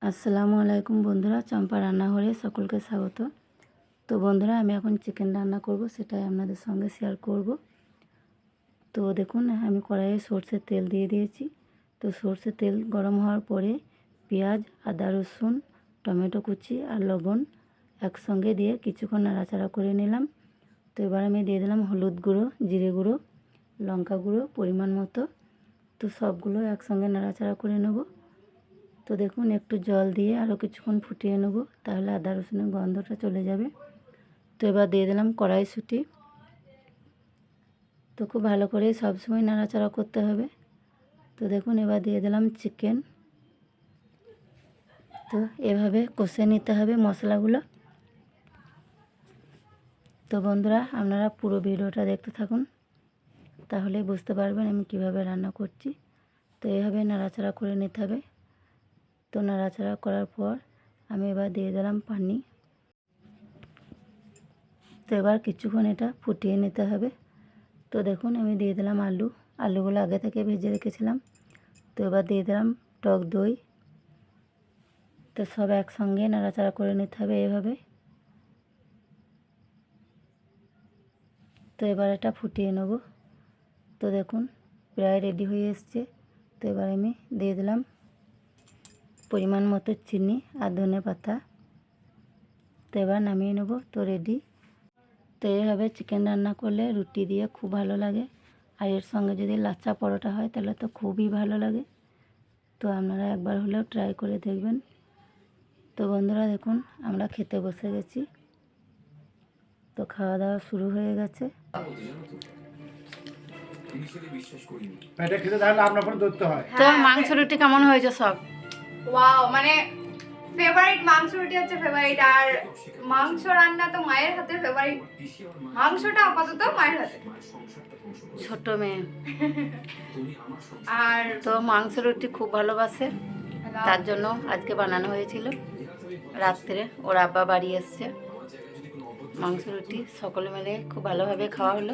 আসসালামু আলাইকুম বন্ধুরা, চম্পা রান্নাঘরে সকলকে স্বাগত। তো বন্ধুরা, আমি এখন চিকেন রান্না করব, সেটাই আপনাদের সঙ্গে শেয়ার করব। তো দেখুন, আমি কড়াইয়ে সরষের তেল দিয়ে দিয়েছি। তো সরষের তেল গরম হওয়ার পরে পেঁয়াজ, আদা, রসুন, টমেটো কুচি আর লবণ একসঙ্গে দিয়ে কিছুক্ষণ নাড়াচাড়া করে নিলাম। তো এবার আমি দিয়ে দিলাম হলুদ গুঁড়ো, জিরে গুঁড়ো, লঙ্কা গুঁড়ো পরিমাণ মতো। তো সবগুলো একসঙ্গে নাড়াচাড়া করে নেব। তো দেখুন, একটু জল দিয়ে আরও কিছুক্ষণ ফুটিয়ে নেব, তাহলে আদা রসুনের গন্ধটা চলে যাবে। তো এবার দিয়ে দিলাম কড়াইশুঁটি। তো খুব ভালো করে সবসময় নাড়াচাড়া করতে হবে। তো দেখুন, এবার দিয়ে দিলাম চিকেন। তো এভাবে কষে নিতে হবে মশলাগুলো। তো বন্ধুরা, আপনারা পুরো ভিডিওটা দেখতে থাকুন, তাহলে বুঝতে পারবেন আমি কিভাবে রান্না করছি। তো এভাবে নাড়াচাড়া করে নিতে হবে। তো নাড়াচাড়া করার পর আমি এবার দিয়ে দিলাম পানি। তো এবার কিছুক্ষণ এটা ফুটিয়ে নিতে হবে। তো দেখুন, আমি দিয়ে দিলাম আলুগুলো আগে থেকে ভেজে রেখেছিলাম। তো এবার দিয়ে দিলাম টক দই। তো সব একসঙ্গে নাড়াচাড়া করে নিতে হবে এভাবে। তো এবার এটা ফুটিয়ে নেব। তো দেখুন, প্রায় রেডি হয়ে এসছে। তো এবার আমি দিয়ে দিলাম পরিমাণ মতো চিনি আর ধনে পাতা। তো এবার নামিয়ে নেব। তো রেডি। তো এইভাবে চিকেন রান্না করলে রুটি দিয়ে খুব ভালো লাগে, আর এর সঙ্গে যদি লাচ্চা পরোটা হয় তাহলে তো খুবই ভালো লাগে। তো আপনারা একবার হলেও ট্রাই করে দেখবেন। তো বন্ধুরা দেখুন, আমরা খেতে বসে গেছি। তো খাওয়া দাওয়া শুরু হয়ে গেছে। তো মাংস রুটি কেমন হয়েছে সব? ওয়াও, মানে ফেভারিট মাংস রুটি হচ্ছে ফেভারিট, আর মাংস রান্না তো মায়ের হাতে ফেভারিট। মাংসটা আপাতত মায়ের হাতে। ছোট মেয়ে আর তো মাংস রুটি খুব ভালোবাসে, তার জন্য আজকে বানানো হয়েছিল। রাত্রে ওর আব্বা বাড়ি এসছে, মাংস রুটি সকলে মিলে খুব ভালোভাবে খাওয়া হলো।